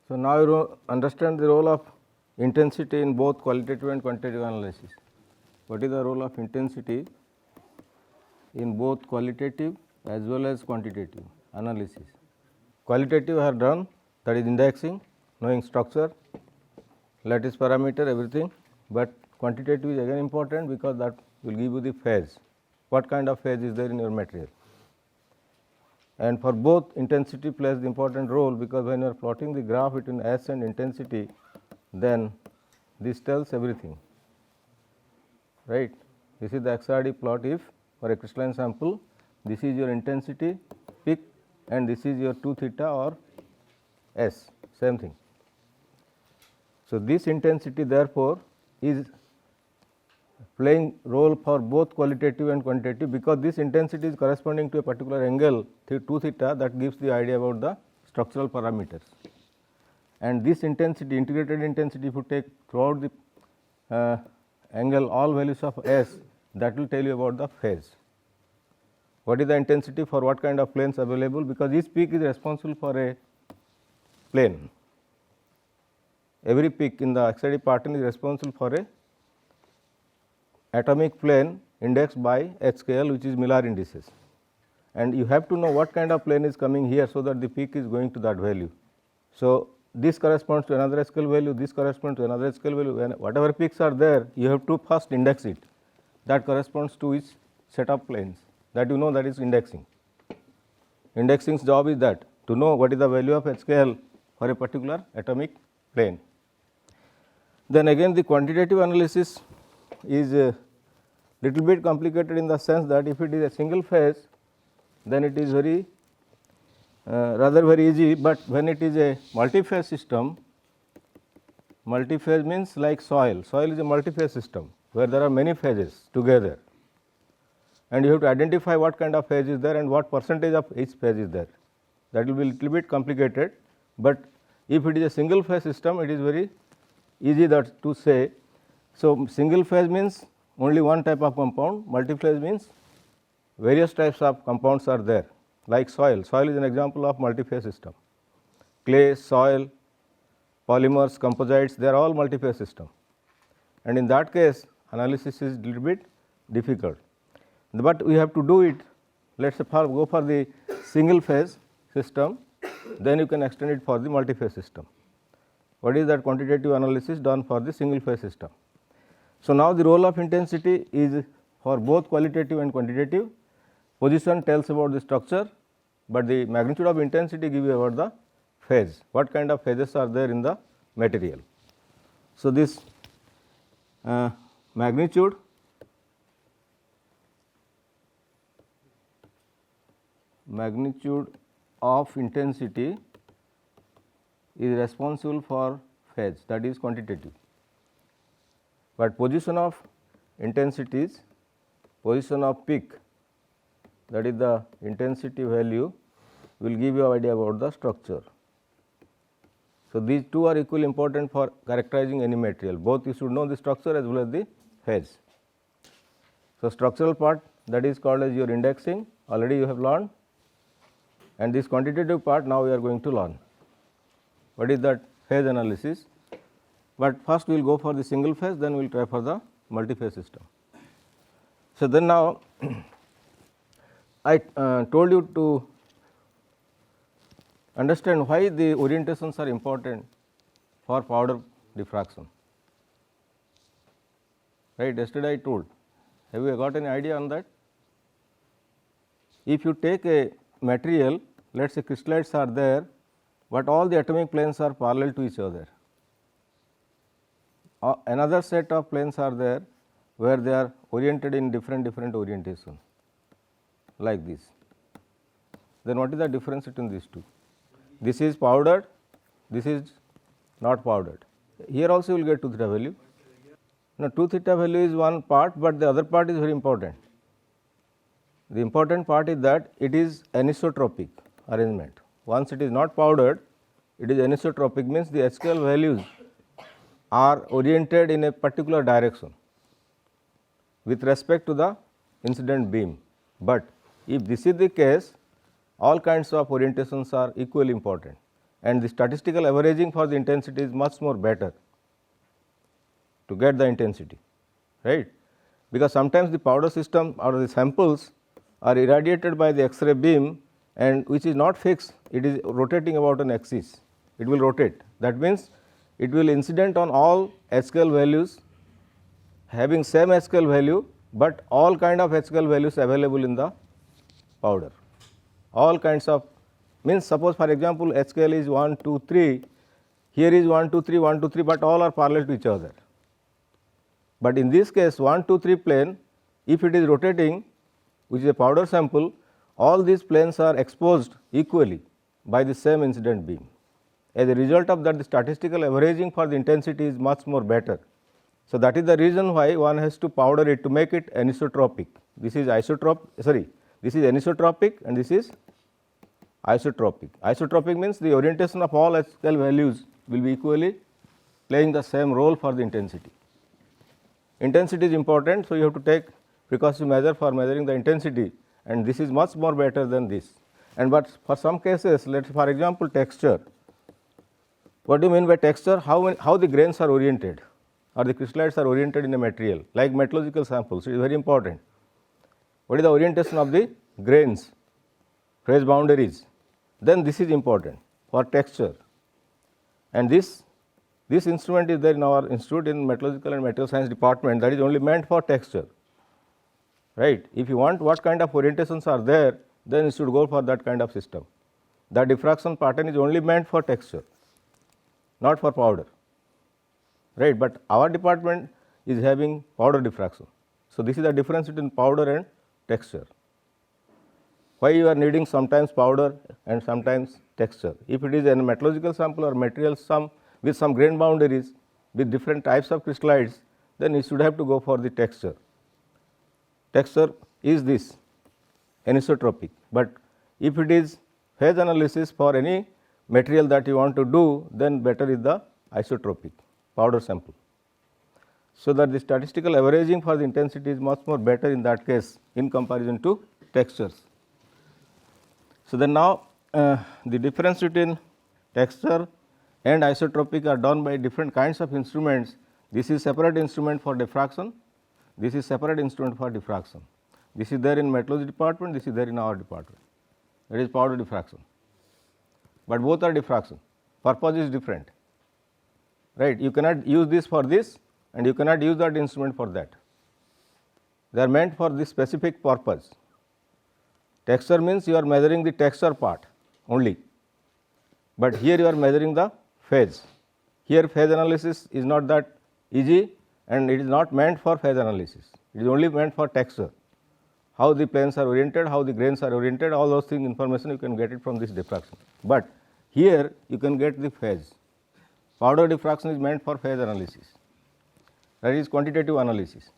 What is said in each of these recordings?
So, now you understand the role of intensity in both qualitative and quantitative analysis. What is the role of intensity in both qualitative as well as quantitative analysis? Qualitative are done, that is indexing, knowing structure, lattice parameter, everything, but quantitative is again important because that will give you the phase, what kind of phase is there in your material. And for both, intensity plays the important role, because when you are plotting the graph between S and intensity, then this tells everything, right. This is the XRD plot if for a crystalline sample, this is your intensity peak and this is your 2 theta or S, same thing. So, this intensity therefore is playing role for both qualitative and quantitative, because this intensity is corresponding to a particular angle 2 theta that gives the idea about the structural parameters. And this intensity, integrated intensity, if you take throughout the angle all values of S, that will tell you about the phase. What is the intensity for what kind of planes available, because each peak is responsible for a plane. Every peak in the XRD pattern is responsible for a atomic plane indexed by HKL, which is Miller indices, and you have to know what kind of plane is coming here, so that the peak is going to that value. So, this corresponds to another scale value, this corresponds to another scale value, and whatever peaks are there, you have to first index it, that corresponds to each set of planes, that you know, that is indexing. Indexing's job is that to know what is the value of HKL for a particular atomic plane. Then again the quantitative analysis is a little bit complicated in the sense that if it is a single phase, then it is very rather very easy, but when it is a multi-phase system, multi-phase means like soil is a multi-phase system where there are many phases together, and you have to identify what kind of phase is there and what percentage of each phase is there. That will be a little bit complicated, but if it is a single phase system, it is very easy that to say. So, single phase means only one type of compound, multi-phase means various types of compounds are there, like soil. Soil is an example of multi-phase system. Clay, soil, polymers, composites, they are all multi-phase system, and in that case analysis is little bit difficult, but we have to do it. Let us say go for the single phase system, then you can extend it for the multi-phase system. What is that quantitative analysis done for the single phase system? So, now the role of intensity is for both qualitative and quantitative. Position tells about the structure, but the magnitude of intensity give you about the phase, what kind of phases are there in the material. So, this magnitude of intensity is responsible for phase, that is quantitative, but position of intensities, position of peak, that is the intensity value, will give you an idea about the structure. So, these two are equally important for characterizing any material, both you should know the structure as well as the phase. So, structural part, that is called as your indexing, already you have learned, and this quantitative part now we are going to learn. What is that phase analysis? But first we will go for the single phase, then we will try for the multi-phase system. So, then now I told you to understand why the orientations are important for powder diffraction, right. Yesterday I told, have you got any idea on that? If you take a material, let us say crystallites are there, but all the atomic planes are parallel to each other. Another set of planes are there where they are oriented in different orientation, like this. Then what is the difference between these two? This is powdered, this is not powdered. Here also you will get 2 theta value. Now, 2 theta value is one part, but the other part is very important. The important part is that it is anisotropic arrangement. Once it is not powdered, it is anisotropic, means the HKL values are oriented in a particular direction with respect to the incident beam. But if this is the case, all kinds of orientations are equally important. and the statistical averaging for the intensity is much more better to get the intensity, right. Because sometimes the powder system or the samples are irradiated by the X-ray beam and which is not fixed, it is rotating about an axis, it will rotate. That means, it will incident on all H-scale values having same H-scale value, but all kind of H-scale values available in the powder. All kinds of means suppose for example, H-scale is 1, 2, 3, here is 1, 2, 3, 1, 2, 3, but all are parallel to each other. But in this case 1, 2, 3 plane, if it is rotating which is a powder sample, all these planes are exposed equally by the same incident beam. As a result of that, the statistical averaging for the intensity is much more better. So, that is the reason why one has to powder it to make it anisotropic. This is this is anisotropic and this is isotropic. Isotropic means the orientation of all H-scale values will be equally playing the same role for the intensity. Intensity is important, so you have to take precautionary measure for measuring the intensity, and this is much more better than this. And but for some cases, let us for example, texture. What do you mean by texture? How the grains are oriented or the crystallites are oriented in a material like metallurgical samples, it is very important. What is the orientation of the grains, phase boundaries? Then this is important for texture, and this instrument is there in our institute in metallurgical and material science department, that is only meant for texture, right. If you want what kind of orientations are there, then you should go for that kind of system. The diffraction pattern is only meant for texture, not for powder, right. But our department is having powder diffraction. So, this is the difference between powder and texture. Why you are needing sometimes powder and sometimes texture? If it is a metallurgical sample or material with some grain boundaries with different types of crystallites, then you should have to go for the texture. Texture is this anisotropic, but if it is phase analysis for any material that you want to do, then better is the isotropic powder sample. So, that the statistical averaging for the intensity is much more better in that case in comparison to textures. So, then now the difference between texture and isotropic are done by different kinds of instruments. This is separate instrument for diffraction, this is separate instrument for diffraction. This is there in metallurgy department, this is there in our department, that is powder diffraction, but both are diffraction, purpose is different, right. You cannot use this for this and you cannot use that instrument for that, they are meant for this specific purpose. Texture means you are measuring the texture part only, but here you are measuring the phase. Here phase analysis is not that easy and it is not meant for phase analysis, it is only meant for texture. How the planes are oriented, how the grains are oriented, all those things information you can get it from this diffraction, but here you can get the phase. Powder diffraction is meant for phase analysis, that is quantitative analysis,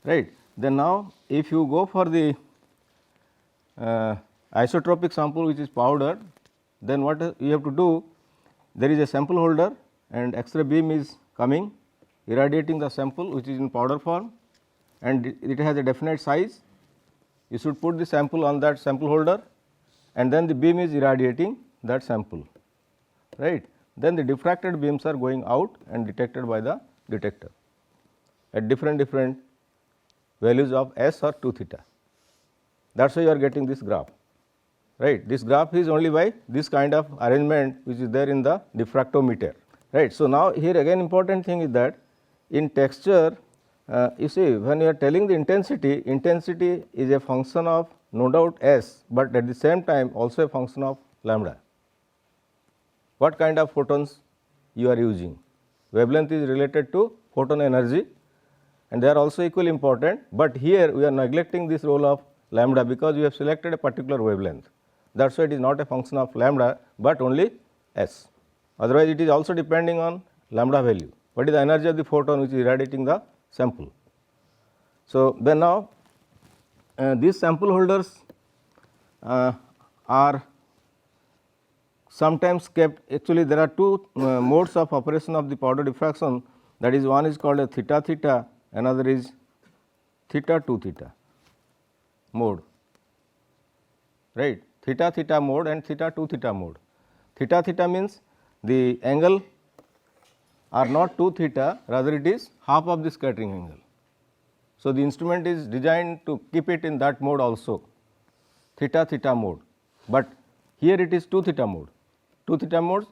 right. Then now if you go for the isotropic sample which is powder, then what you have to do, there is a sample holder and X-ray beam is coming irradiating the sample which is in powder form and it has a definite size. You should put the sample on that sample holder and then the beam is irradiating that sample, right. Then the diffracted beams are going out and detected by the detector at different values of S or 2 theta. That is why you are getting this graph, right. This graph is only by this kind of arrangement which is there in the diffractometer, right. So, now here again important thing is that in texture you see when you are telling the intensity, intensity is a function of no doubt S, but at the same time also a function of lambda. What kind of photons you are using? Wavelength is related to photon energy and they are also equally important, but here we are neglecting this role of lambda because we have selected a particular wavelength. That is why it is not a function of lambda, but only S. Otherwise, it is also depending on lambda value. What is the energy of the photon which is irradiating the sample? So, then now these sample holders are sometimes kept, actually there are two modes of operation of the powder diffraction, that is one is called a theta theta, another is theta 2 theta mode, right. Theta theta mode and theta 2 theta mode. Theta theta means the angle are not 2 theta, rather it is half of the scattering angle. So, the instrument is designed to keep it in that mode also, theta theta mode, but here it is 2 theta mode. 2 theta modes,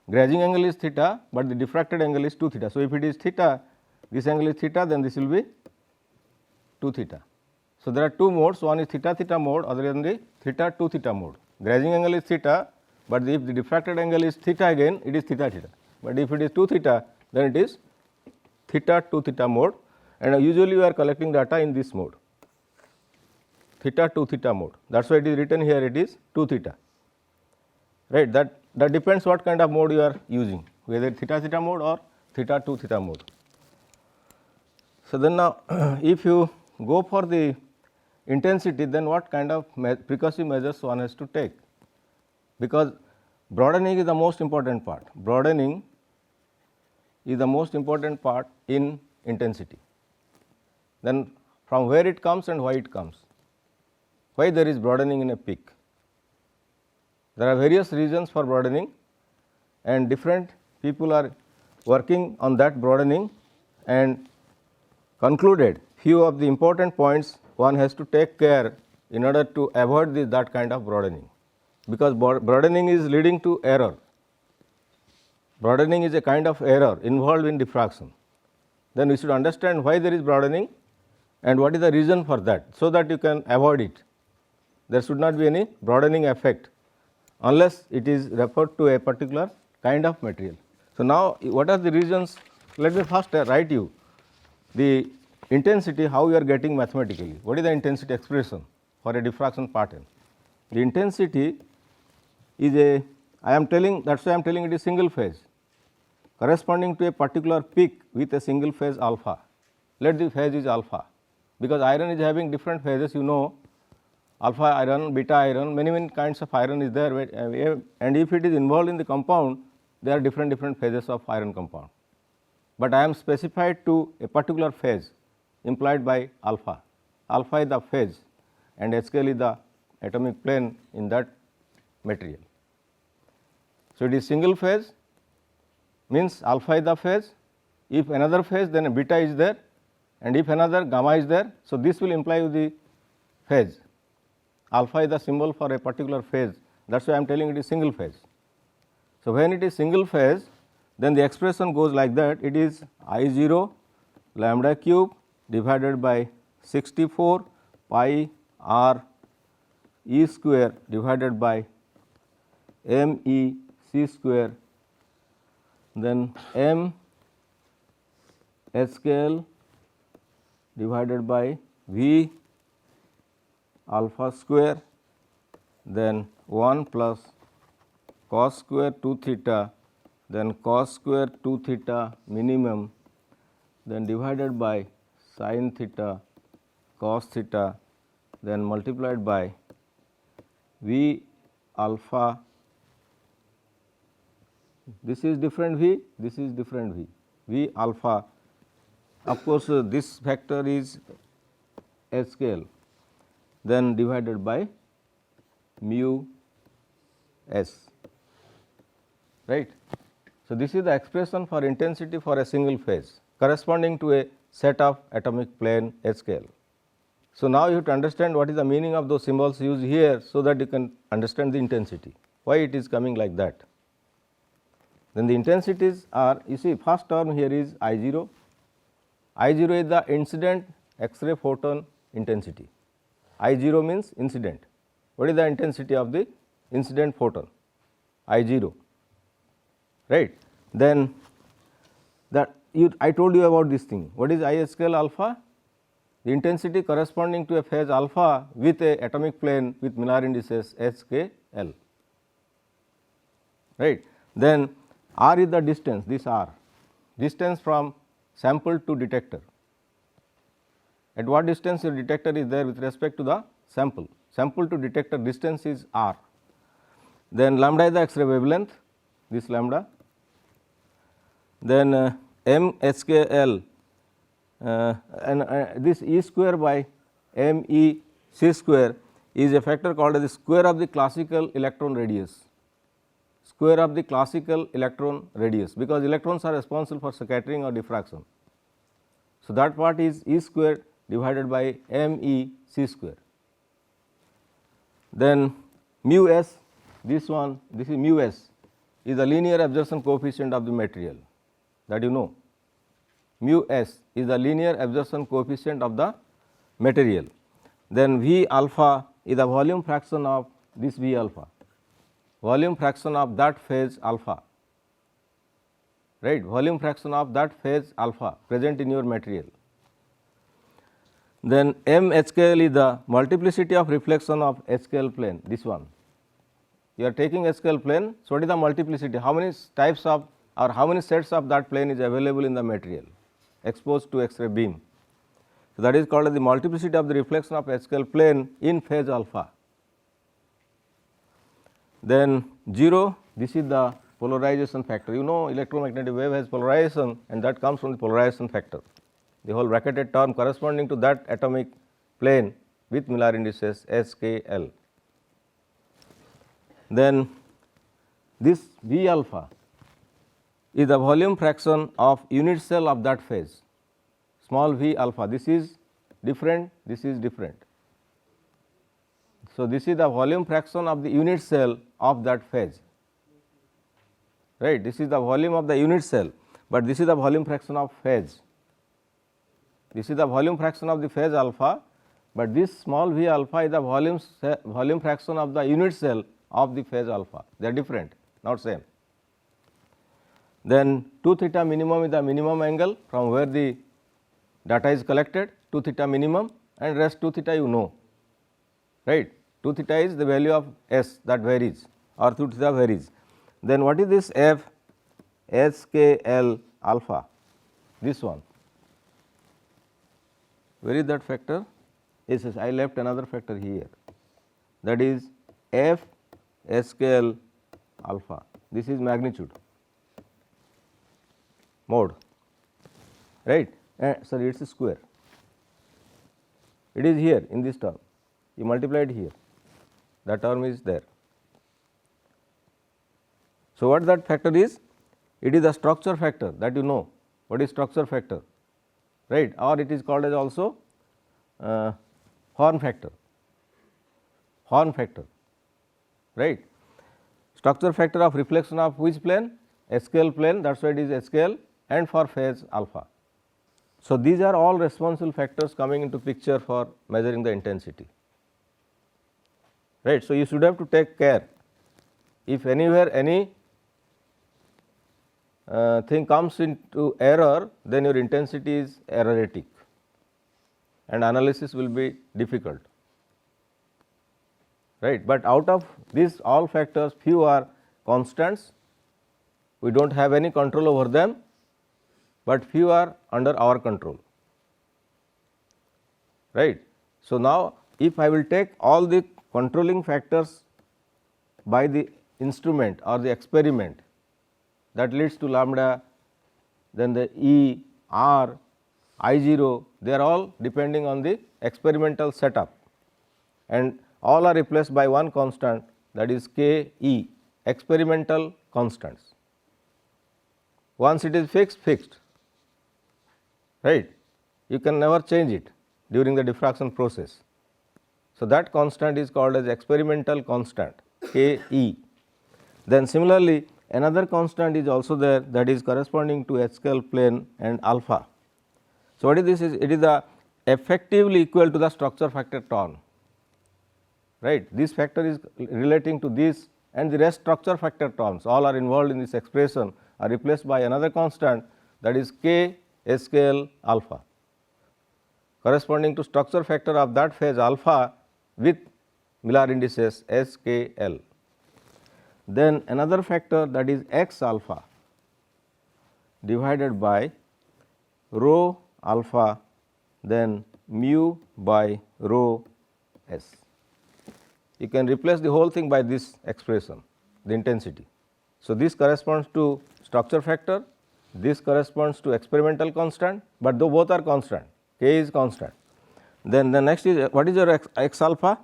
grazing angle is theta, but the diffracted angle is 2 theta. So, if it is theta, this angle is theta, then this will be 2 theta. So, there are two modes, one is theta theta mode, other than the theta 2 theta mode. Grazing angle is theta, but if the diffracted angle is theta again, it is theta theta, but if it is 2 theta, then it is theta 2 theta mode, and usually we are collecting data in this mode, theta 2 theta mode. That is why it is written here, it is 2 theta, right. That depends what kind of mode you are using, whether theta theta mode or theta 2 theta mode. So, then now if you go for the intensity, then what kind of precursive measures one has to take, because broadening is the most important part. Broadening is the most important part in intensity. Then from where it comes and why it comes, why there is broadening in a peak. There are various reasons for broadening, and different people are working on that broadening and concluded few of the important points one has to take care in order to avoid that kind of broadening, because broadening is leading to error. Broadening is a kind of error involved in diffraction. Then we should understand why there is broadening and what is the reason for that, so that you can avoid it. There should not be any broadening effect unless it is referred to a particular kind of material. So, now what are the reasons? Let me first write you the intensity, how you are getting mathematically. What is the intensity expression for a diffraction pattern? The intensity is a, I am telling, that is why I am telling it is single phase corresponding to a particular peak with a single phase alpha. Let the phase is alpha, because iron is having different phases, you know, alpha iron, beta iron, many kinds of iron is there, and if it is involved in the compound, there are different phases of iron compound. But I am specified to a particular phase implied by alpha. Alpha is the phase and HCl is the atomic plane in that material. So, it is single phase, means alpha is the phase, if another phase then a beta is there, and if another gamma is there. So, this will imply the phase. Alpha is the symbol for a particular phase, that is why I am telling it is single phase. So, when it is single phase, then the expression goes like that, it is I0 lambda cube divided by 64 pi r E square divided by m E c square, then m HCl divided by V alpha square, then 1 plus cos square 2 theta, then cos square 2 theta minimum, then divided by sin theta cos theta, then multiplied by V alpha, this is different V, this is different V, V alpha. Of course, this factor is HCl, then divided by mu s, right. So, this is the expression for intensity for a single phase corresponding to a set of atomic plane HCl. So, now you have to understand what is the meaning of those symbols used here, so that you can understand the intensity, why it is coming like that. Then the intensities are, you see, first term here is I0. I0 is the incident X-ray photon intensity. I0 means incident. What is the intensity of the incident photon? I0, right. Then that I told you about this thing. What is IHCl alpha? The intensity corresponding to a phase alpha with a atomic plane with Miller indices HKL, right. Then R is the distance, this R, distance from sample to detector. At what distance your detector is there with respect to the sample? Sample to detector distance is R. Then lambda is the X-ray wavelength, this lambda. Then m HKL and this E square by m E c square is a factor called as the square of the classical electron radius. square of the classical electron radius, because electrons are responsible for scattering or diffraction. So, that part is E square divided by m E c square. Then mu s, this one, this is mu s, is the linear absorption coefficient of the material, that you know. Mu s is the linear absorption coefficient of the material. Then V alpha is the volume fraction of this V alpha, volume fraction of that phase alpha, right, volume fraction of that phase alpha present in your material. Then m HKL is the multiplicity of reflection of HKL plane, this one. You are taking HKL plane, so what is the multiplicity? How many types of or how many sets of that plane is available in the material exposed to X-ray beam? So, that is called as the multiplicity of the reflection of HKL plane in phase alpha. Then 0, this is the polarization factor. You know, electromagnetic wave has polarization, and that comes from the polarization factor, the whole bracketed term corresponding to that atomic plane with Miller indices SKL. Then this V alpha is the volume fraction of unit cell of that phase, small v alpha. This is different, this is different. So, this is the volume fraction of the unit cell of that phase, right. This is the volume of the unit cell, but this is the volume fraction of phase. This is the volume fraction of the phase alpha, but this small v alpha is the volume fraction of the unit cell of the phase alpha. They are different, not same. Then 2 theta minimum is the minimum angle from where the data is collected, 2 theta minimum, and rest 2 theta you know, right. 2 theta is the value of S that varies, or 2 theta varies. Then what is this F SKL alpha, this one? Where is that factor? Yes, yes, I left another factor here, that is F SKL alpha. This is magnitude, mode, right. Sorry, it is a square. It is here in this term. You multiply it here. That term is there. So, what that factor is? It is the structure factor that you know. What is structure factor, right? Or it is called as also Horn factor. Horn factor, right? Structure factor of reflection of which plane? SKL plane. That is why it is SKL, and for phase alpha. So, these are all responsible factors coming into picture for measuring the intensity, right. So, you should have to take care, if anywhere any thing comes into error, then your intensity is erratic and analysis will be difficult, right. But out of these all factors, few are constants, we do not have any control over them, but few are under our control, right. So, now if I will take all the controlling factors by the instrument or the experiment that leads to lambda, then the E, R, I0, they are all depending on the experimental setup, and all are replaced by one constant, that is K E, experimental constants. Once it is fixed, right, you can never change it during the diffraction process. So, that constant is called as experimental constant, K E. Then similarly, another constant is also there, that is corresponding to HKL plane and alpha. So, what is this? It is the effectively equal to the structure factor torn, right. This factor is relating to this, and the rest structure factor terms all are involved in this expression are replaced by another constant, that is K SKL alpha, corresponding to structure factor of that phase alpha with Miller indices SKL. Then another factor, that is X alpha divided by rho alpha, then mu by rho S. You can replace the whole thing by this expression, the intensity. So, this corresponds to structure factor, this corresponds to experimental constant, but though both are constant, K is constant. Then the next is, what is your X alpha?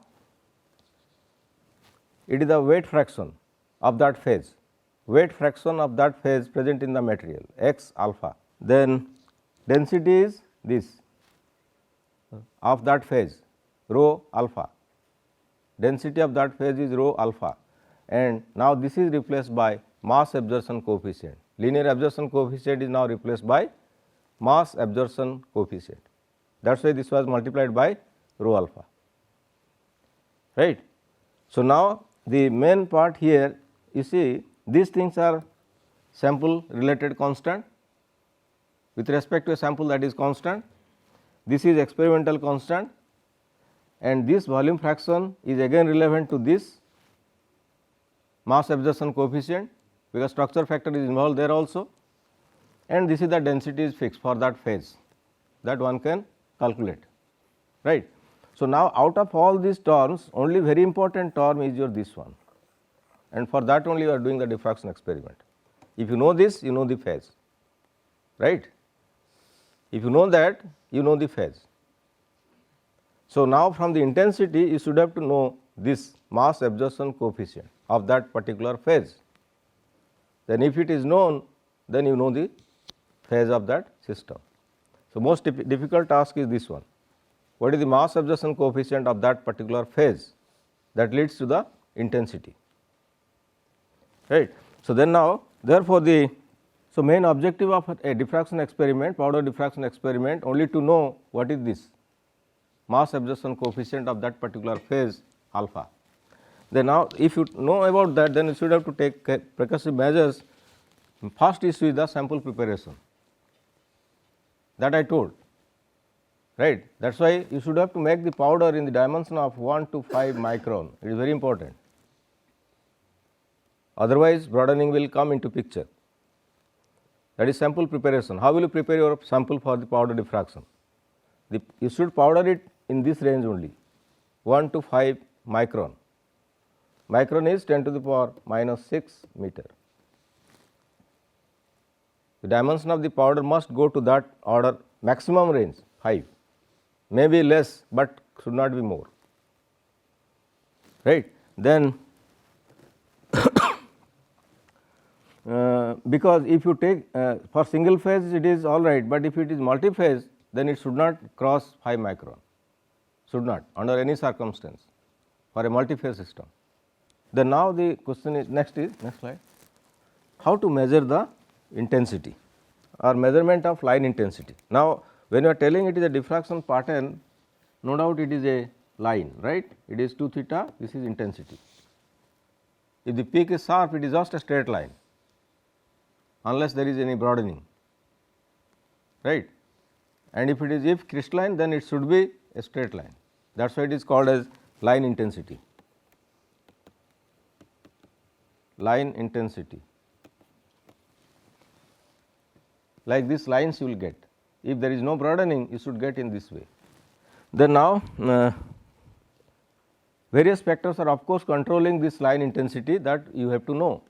It is the weight fraction of that phase, weight fraction of that phase present in the material x alpha. Then density is this of that phase rho alpha, density of that phase is rho alpha, and now this is replaced by mass absorption coefficient. Linear absorption coefficient is now replaced by mass absorption coefficient. That is why this was multiplied by rho alpha, right. So, now the main part here, you see these things are sample related constant, with respect to a sample that is constant, this is experimental constant, and this volume fraction is again relevant to this mass absorption coefficient, because structure factor is involved there also, and this is the density is fixed for that phase, that one can calculate, right. So, now out of all these terms, only very important term is your this one, and for that only you are doing the diffraction experiment. If you know this, you know the phase, right. If you know that, you know the phase. So, now from the intensity you should have to know this mass absorption coefficient of that particular phase. Then if it is known, then you know the phase of that system. So, most difficult task is this one. What is the mass absorption coefficient of that particular phase that leads to the intensity, right. So, then now therefore, the so main objective of a diffraction experiment, powder diffraction experiment, only to know what is this mass absorption coefficient of that particular phase alpha. Then now if you know about that, then you should have to take precursive measures. First issue is the sample preparation, that I told, right. That is why you should have to make the powder in the dimension of 1 to 5 micron, it is very important, otherwise broadening will come into picture. That is sample preparation. How will you prepare your sample for the powder diffraction? You should powder it in this range only, 1 to 5 micron. Micron is 10 to the power minus 6 meter. The dimension of the powder must go to that order, maximum range 5, maybe less, but should not be more, right. Then because if you take for single phase it is all right, but if it is multi phase, then it should not cross 5 micron, should not under any circumstance for a multi phase system. Then now the question is next slide, how to measure the intensity or measurement of line intensity. Now, when you are telling it is a diffraction pattern, no doubt it is a line, right, it is 2 theta, this is intensity. If the peak is sharp, it is just a straight line, unless there is any broadening, right, and if it is crystalline, then it should be a straight line. That is why it is called as line intensity, line intensity, like these lines you will get. If there is no broadening, you should get in this way. Then now various factors are of course controlling this line intensity, that you have to know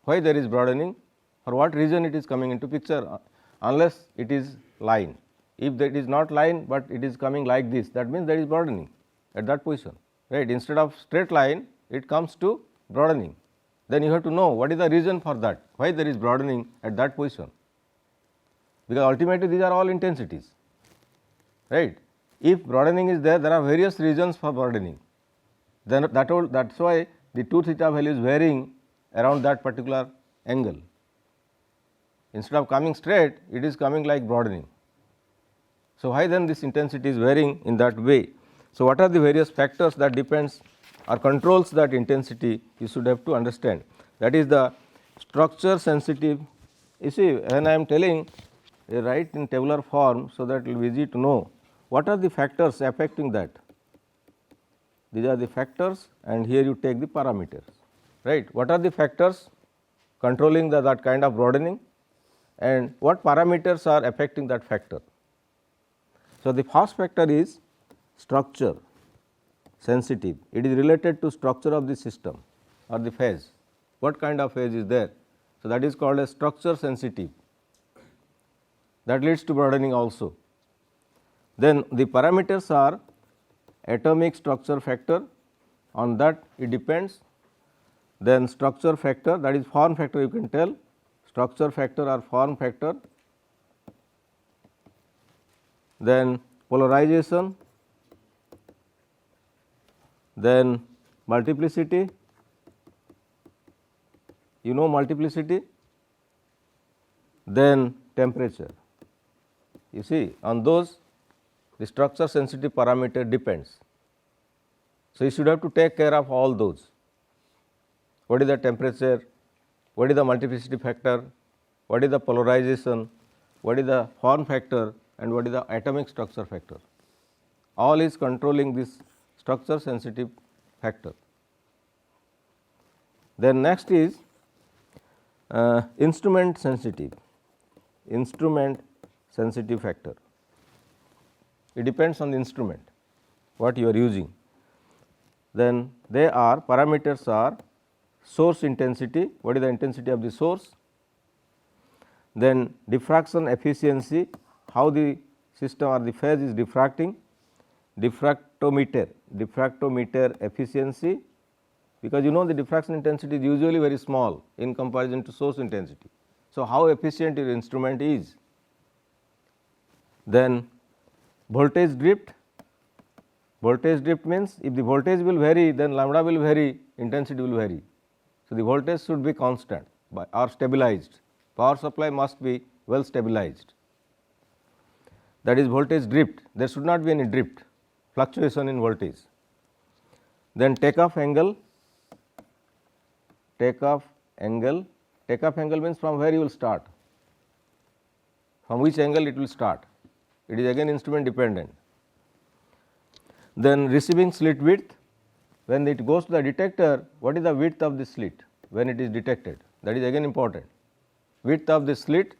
why there is broadening, for what reason it is coming into picture, unless it is line. If that is not line, but it is coming like this, that means there is broadening at that position, right. Instead of straight line, it comes to broadening. Then you have to know what is the reason for that, why there is broadening at that position, because ultimately these are all intensities, right. If broadening is there, there are various reasons for broadening, then that is why the 2 theta value is varying around that particular angle. Instead of coming straight, it is coming like broadening. So, why then this intensity is varying in that way? So, what are the various factors that depends or controls that intensity, you should have to understand. That is the structure sensitive. You see, when I am telling, write in tabular form, so that it will be easy to know what are the factors affecting that. These are the factors, and here you take the parameters, right. What are the factors controlling that kind of broadening, and what parameters are affecting that factor. So, the first factor is structure sensitive, it is related to structure of the system or the phase, what kind of phase is there. So, that is called as structure sensitive, that leads to broadening also. Then the parameters are atomic structure factor, on that it depends, then structure factor, that is form factor, you can tell structure factor or form factor, then polarization, then multiplicity, you know multiplicity, then temperature. You see, on those the structure sensitive parameter depends. So, you should have to take care of all those. What is the temperature, what is the multiplicity factor, what is the polarization, what is the form factor, and what is the atomic structure factor. All is controlling this structure sensitive factor. Then next is instrument sensitive factor. It depends on the instrument what you are using. Then they are parameters are source intensity, what is the intensity of the source, then diffraction efficiency, how the system or the phase is diffracting, diffractometer efficiency, because you know the diffraction intensity is usually very small in comparison to source intensity. So, how efficient your instrument is. Then voltage drift means if the voltage will vary, then lambda will vary, intensity will vary. So, the voltage should be constant or stabilized, power supply must be well stabilized, that is voltage drift, there should not be any drift, fluctuation in voltage. Then takeoff angle means from where you will start, from which angle it will start, it is again instrument dependent. Then receiving slit width, when it goes to the detector, what is the width of the slit when it is detected, that is again important, width of the slit.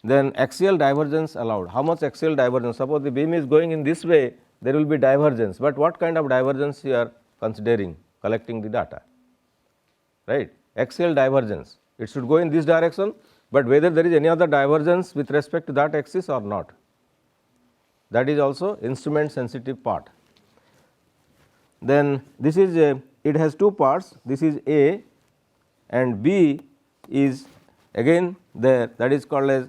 Then axial divergence allowed, how much axial divergence, suppose the beam is going in this way, there will be divergence, but what kind of divergence you are considering collecting the data, right. Axial divergence, it should go in this direction, but whether there is any other divergence with respect to that axis or not, that is also instrument sensitive part. Then this is it has two parts, this is A and B is again there, that is called as,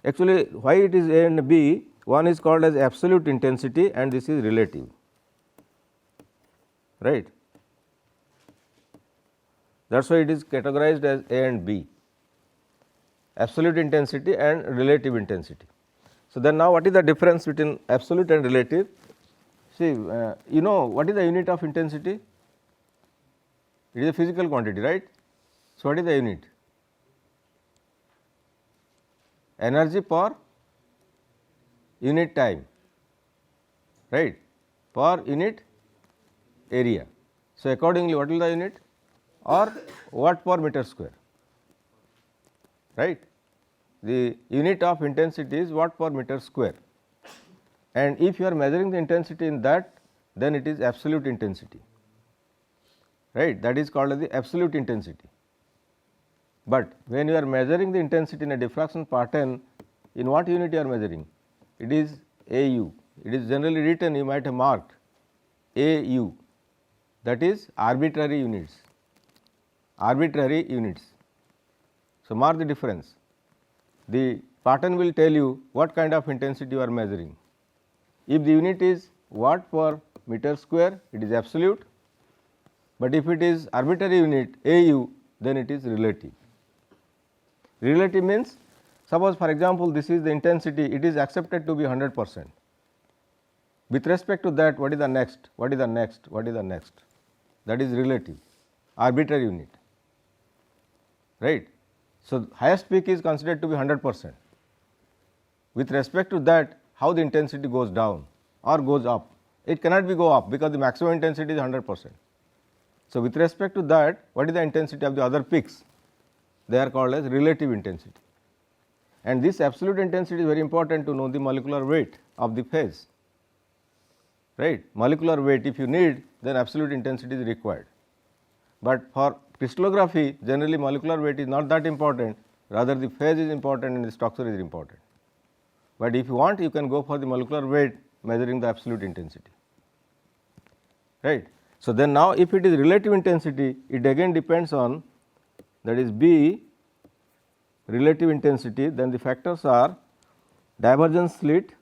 actually why it is A and B, one is called as absolute intensity and this is relative, right. That is why it is categorized as A and B, absolute intensity and relative intensity. So, then now what is the difference between absolute and relative? See, you know what is the unit of intensity? It is a physical quantity, right. So, what is the unit? Energy per unit time, right, per unit area. So, accordingly what will the unit, or watt per meter square, right. The unit of intensity is watt per meter square, and if you are measuring the intensity in that, then it is absolute intensity, right, that is called as the absolute intensity. But when you are measuring the intensity in a diffraction pattern, in what unit you are measuring? It is AU, it is generally written, you might have marked AU, that is arbitrary units, So, mark the difference. The pattern will tell you what kind of intensity you are measuring. If the unit is watt per meter square, it is absolute, but if it is arbitrary unit AU, then it is relative. Relative means, suppose for example, this is the intensity, it is accepted to be 100%. With respect to that, what is the next, what is the next, what is the next, that is relative, arbitrary unit, right. So, highest peak is considered to be 100%. With respect to that, how the intensity goes down or goes up? It cannot be go up because the maximum intensity is 100%. So, with respect to that, what is the intensity of the other peaks? They are called as relative intensity. And this absolute intensity is very important to know the molecular weight of the phase, right. Molecular weight if you need, then absolute intensity is required. But for crystallography, generally molecular weight is not that important, rather the phase is important and the structure is important. But if you want, you can go for the molecular weight measuring the absolute intensity, right. So, then now if it is relative intensity, it again depends on, that is B relative intensity, then the factors are divergence slit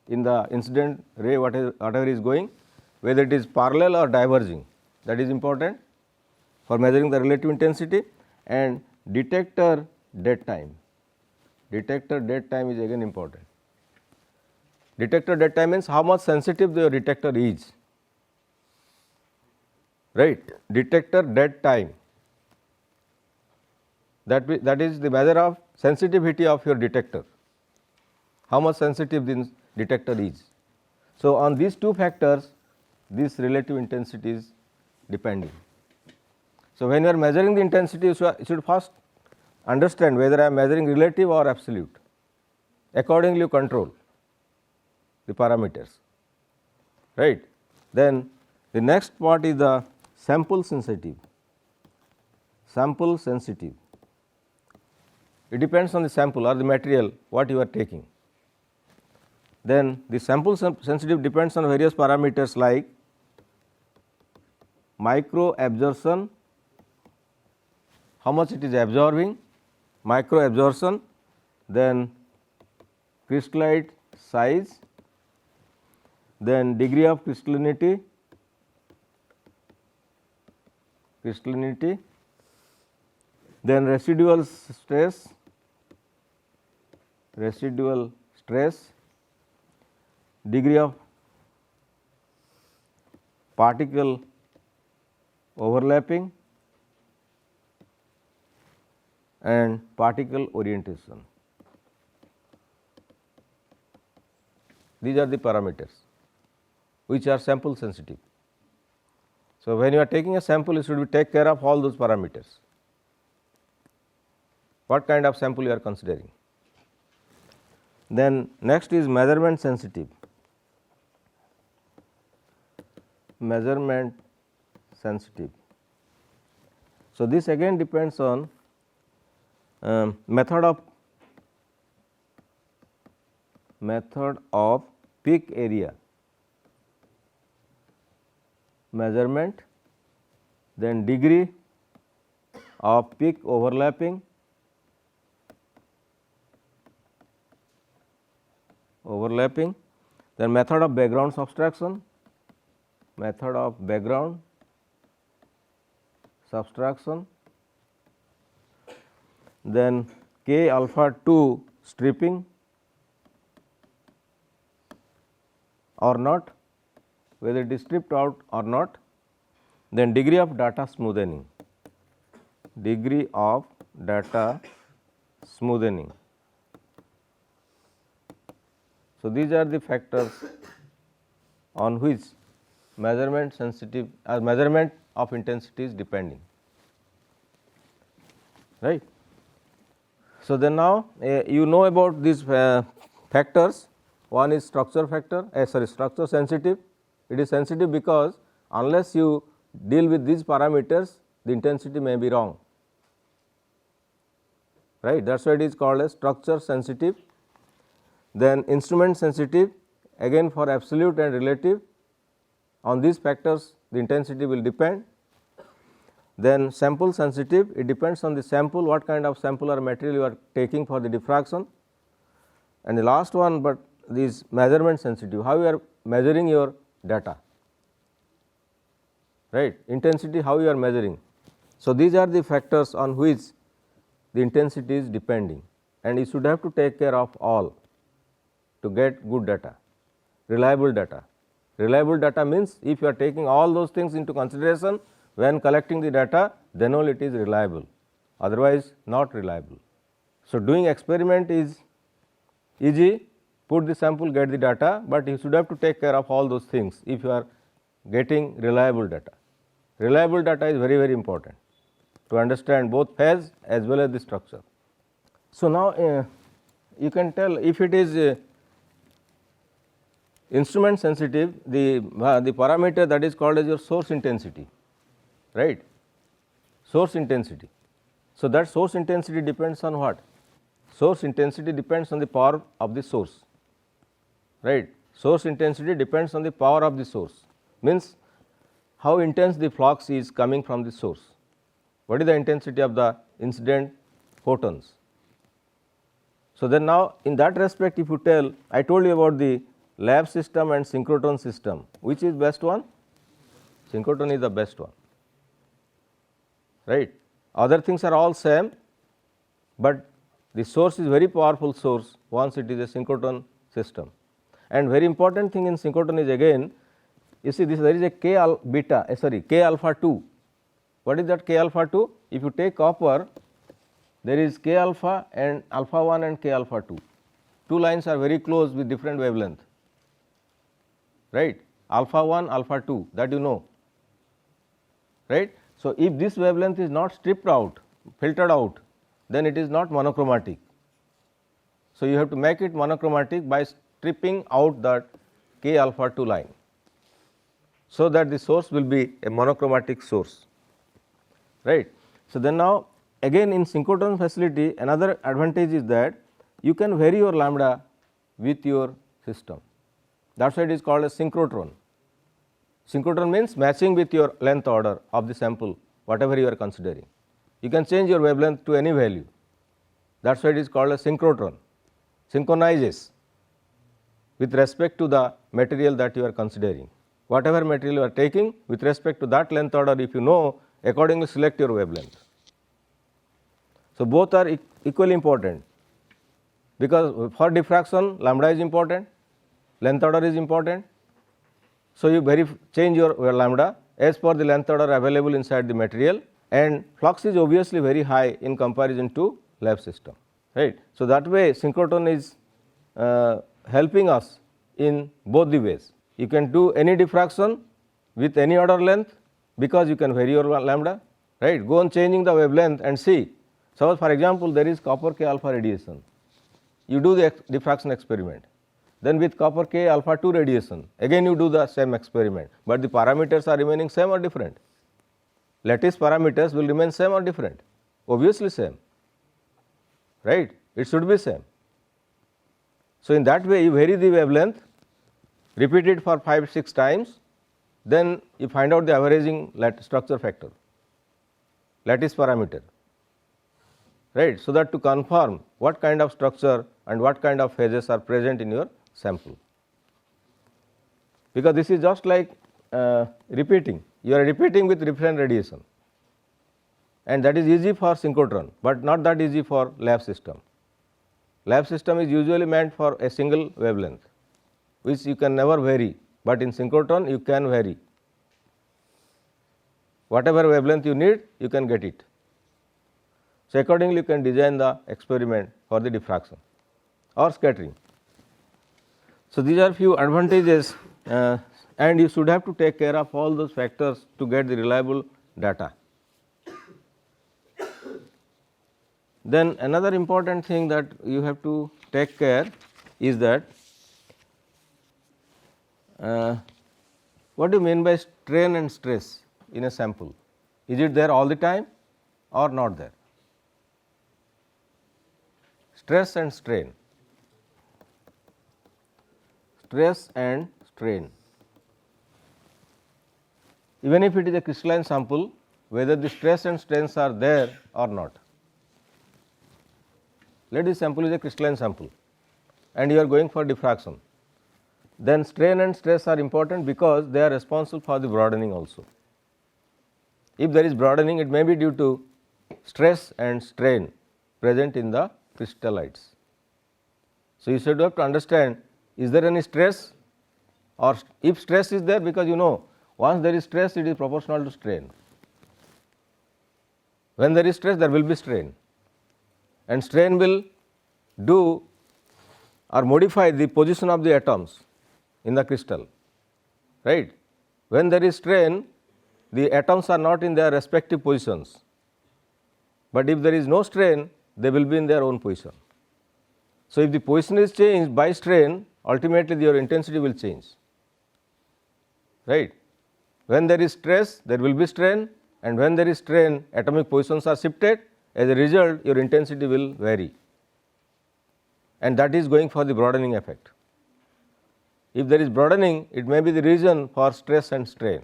in the incident ray whatever is going, whether it is parallel or diverging, that is important for measuring the relative intensity, and detector dead time. Detector dead time is again important. Detector dead time means how much sensitive the detector is, right. Detector dead time, that is the measure of sensitivity of your detector, how much sensitive the detector is. So, on these two factors this relative intensity is depending. So, when you are measuring the intensity, you should first understand whether I am measuring relative or absolute, accordingly you control the parameters, right. Then the next part is the sample sensitive. Sample sensitive, it depends on the sample or the material what you are taking. Then the sample sensitive depends on various parameters like micro absorption, how much it is absorbing, micro absorption, then crystallite size, then degree of crystallinity, then residual stress, degree of particle overlapping, and particle orientation. These are the parameters which are sample sensitive. So, when you are taking a sample, you should take care of all those parameters. What kind of sample you are considering? Then next is measurement sensitive. Measurement sensitive. So, this again depends on method of peak area measurement, then degree of peak overlapping, then method of background subtraction, then K alpha 2 stripping or not, whether it is stripped out or not, then degree of data smoothing. So, these are the factors on which measurement sensitive measurement of intensity is depending, right. So, then now you know about these factors. One is structure factor, structure sensitive. It is sensitive because unless you deal with these parameters, the intensity may be wrong, right. That is why it is called as structure sensitive. Then instrument sensitive, again for absolute and relative, on these factors the intensity will depend. Then sample sensitive, it depends on the sample, what kind of sample or material you are taking for the diffraction. And the last one, but this measurement sensitive, how you are measuring your data, right, intensity, how you are measuring. So, these are the factors on which the intensity is depending, and you should have to take care of all to get good data, reliable data. Reliable data means if you are taking all those things into consideration when collecting the data, then only it is reliable, otherwise not reliable. So, doing experiment is easy, put the sample, get the data, but you should have to take care of all those things if you are getting reliable data. Reliable data is very, very important to understand both phase as well as the structure. So, now you can tell if it is instrument sensitive, the parameter that is called as your source intensity, right, source intensity. So, that source intensity depends on what? Source intensity depends on the power of the source, right. Source intensity depends on the power of the source, means how intense the flux is coming from the source. What is the intensity of the incident photons? So, then now in that respect, if you tell, I told you about the lab system and synchrotron system, which is best one? Synchrotron is the best one, right. Other things are all same, but the source is very powerful source once it is a synchrotron system. And very important thing in synchrotron is again, you see this, there is a k alpha 2. What is that k alpha 2? If you take copper, there is k alpha and alpha 1 and k alpha 2. Two lines are very close with different wavelength, right. Alpha 1, alpha 2, that you know, right. So, if this wavelength is not stripped out, filtered out, then it is not monochromatic. So, you have to make it monochromatic by stripping out that k alpha 2 line, so that the source will be a monochromatic source, right. So, then now again in synchrotron facility, another advantage is that you can vary your lambda with your system. That is why it is called a synchrotron. Synchrotron means matching with your length order of the sample, whatever you are considering. You can change your wavelength to any value. That is why it is called a synchrotron. Synchronizes with respect to the material that you are considering. Whatever material you are taking, with respect to that length order, if you know, accordingly select your wavelength. So, both are equally important, because for diffraction lambda is important, length order is important. So, you change your lambda as per the length order available inside the material, and flux is obviously very high in comparison to lab system, right. So, that way synchrotron is helping us in both the ways. You can do any diffraction with any order length, because you can vary your lambda, right. Go on changing the wavelength and see. Suppose for example, there is copper k alpha radiation, you do the diffraction experiment, then with copper k alpha 2 radiation, again you do the same experiment, but the parameters are remaining same or different. Lattice parameters will remain same or different? Obviously same, right, it should be same. So, in that way you vary the wavelength, repeat it for 5-6 times, then you find out the averaging structure factor, lattice parameter, right. So, that to confirm what kind of structure and what kind of phases are present in your sample, because this is just like repeating, you are repeating with different radiation, and that is easy for synchrotron, but not that easy for lab system. Lab system is usually meant for a single wavelength, which you can never vary, but in synchrotron you can vary. Whatever wavelength you need, you can get it. So, accordingly you can design the experiment for the diffraction or scattering. So, these are few advantages, and you should have to take care of all those factors to get the reliable data. Then another important thing that you have to take care is that what do you mean by strain and stress in a sample? Is it there all the time or not there? Stress and strain. Stress and strain. Even if it is a crystalline sample, whether the stress and strains are there or not. Let this sample is a crystalline sample and you are going for diffraction, then strain and stress are important because they are responsible for the broadening also. If there is broadening, it may be due to stress and strain present in the crystallites. So, you should have to understand, is there any stress, or if stress is there, because you know once there is stress it is proportional to strain. When there is stress there will be strain, and strain will do or modify the position of the atoms in the crystal, right. When there is strain, the atoms are not in their respective positions, but if there is no strain they will be in their own position. So, if the position is changed by strain, ultimately your intensity will change, right. When there is stress there will be strain, and when there is strain atomic positions are shifted, as a result your intensity will vary, and that is going for the broadening effect. If there is broadening, it may be the reason for stress and strain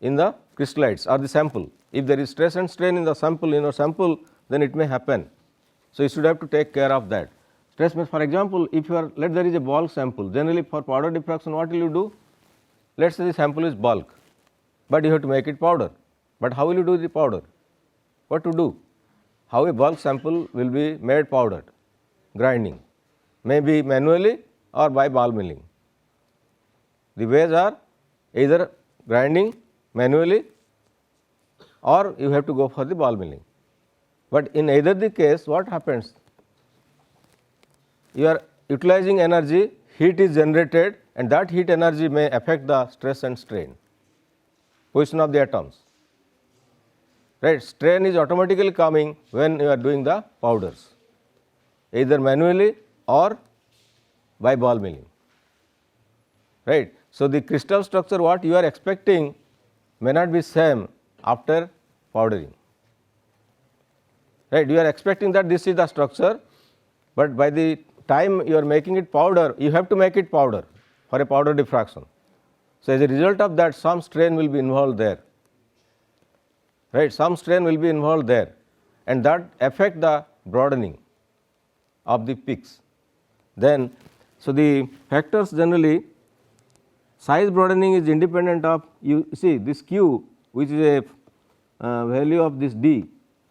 in the crystallites or the sample. If there is stress and strain in the sample, then it may happen. So, you should have to take care of that. Stress means, for example, if you are, let there is a bulk sample, generally for powder diffraction what will you do? Let us say the sample is bulk, but you have to make it powder. But how will you do the powder? What to do? How a bulk sample will be made powdered? Grinding, maybe manually or by ball milling. The ways are either grinding manually or you have to go for the ball milling. But in either the case, what happens? You are utilizing energy, heat is generated, and that heat energy may affect the stress and strain, position of the atoms. Right? Strain is automatically coming when you are doing the powders, either manually or by ball milling. Right? So, the crystal structure what you are expecting may not be same after powdering. Right? You are expecting that this is the structure, but by the time you are making it powder, you have to make it powder for a powder diffraction. So, as a result of that, some strain will be involved there. Right? Some strain will be involved there, and that affect the broadening of the peaks. Then, so the factors generally, size broadening is independent of, you see this Q, which is a value of this D.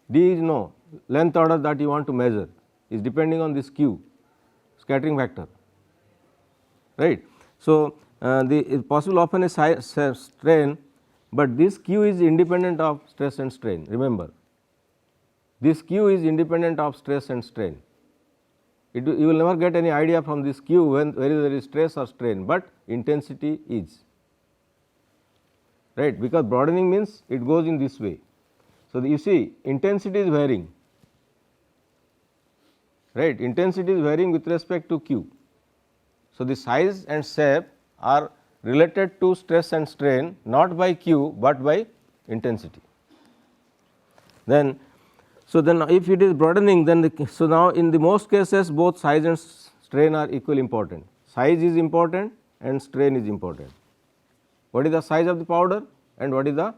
D is no length order that you want to measure, is depending on this Q, scattering factor. Right? So, the possible often a strain, but this Q is independent of stress and strain. Remember, this Q is independent of stress and strain. You will never get any idea from this Q when whether there is stress or strain, but intensity is. Right? Because broadening means it goes in this way. So, you see intensity is varying. Right? Intensity is varying with respect to Q. So, the size and shape are related to stress and strain, not by Q, but by intensity. Then, so then if it is broadening, then so now in the most cases both size and strain are equally important. Size is important and strain is important. What is the size of the powder and what is the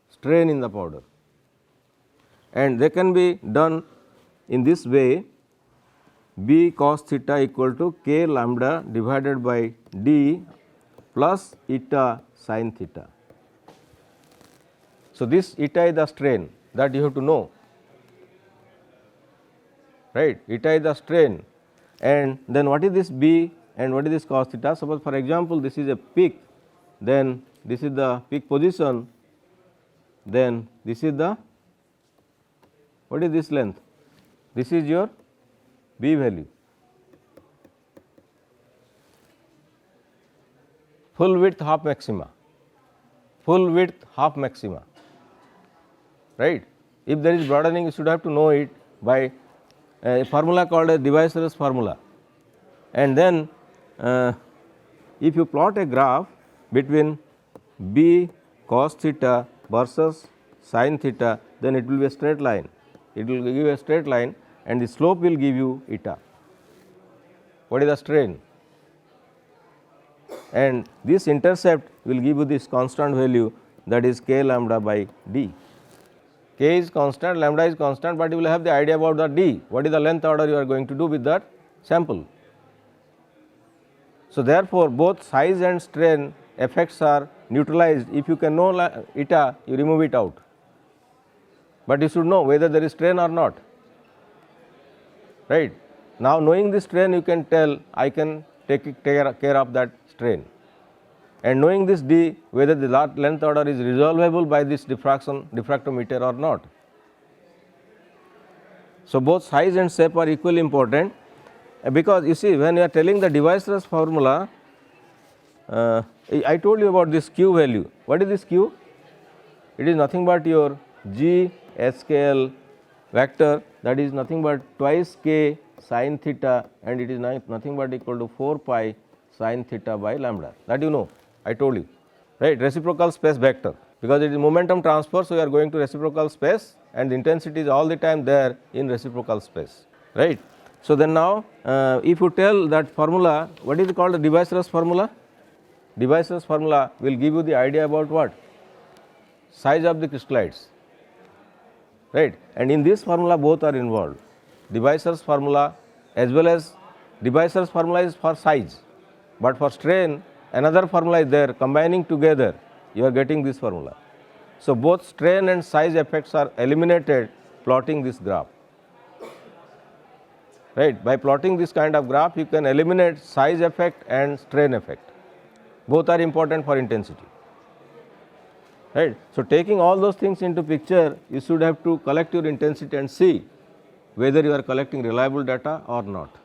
strain in the powder? And they can be done in this way: B cos theta equal to K lambda divided by D plus eta sin theta. So, this eta is the strain that you have to know, right? Eta is the strain, and then what is this B and what is this cos theta? Suppose for example, this is a peak, then this is the peak position, then this is the, what is this length? This is your B value. Full width half maxima, full width half maxima, right. If there is broadening, you should have to know it by a formula called a Divisor's formula. And then if you plot a graph between B cos theta versus sin theta, then it will be a straight line. It will give you a straight line and the slope will give you eta. What is the strain? And this intercept will give you this constant value, that is K lambda by D. K is constant, lambda is constant, but you will have the idea about the D. What is the length order you are going to do with that sample? So, therefore, both size and strain effects are neutralized. If you can know eta, you remove it out, but you should know whether there is strain or not. Right. Now, knowing the strain, you can tell I can take care of that strain, and knowing this D, whether the length order is resolvable by this diffractometer or not. So, both size and shape are equally important, because you see when you are telling the Divisor's formula, I told you about this Q value. What is this Q? It is nothing but your G SKL vector, that is nothing but twice K sin theta, and it is nothing but equal to 4 pi sin theta by lambda, that you know, I told you, right. Reciprocal space vector, because it is momentum transfer. So, you are going to reciprocal space and the intensity is all the time there in reciprocal space, right. So, then now if you tell that formula, what is called the Debye-Syrus formula? Debye-Syrus formula will give you the idea about what? Size of the crystallites, right? And in this formula both are involved. Debye-Syrus formula as well as Debye-Syrus formula is for size, but for strain another formula is there, combining together you are getting this formula. So, both strain and size effects are eliminated plotting this graph, right? By plotting this kind of graph you can eliminate size effect and strain effect, both are important for intensity, right? So, taking all those things into picture, you should have to collect your intensity and see whether you are collecting reliable data or not.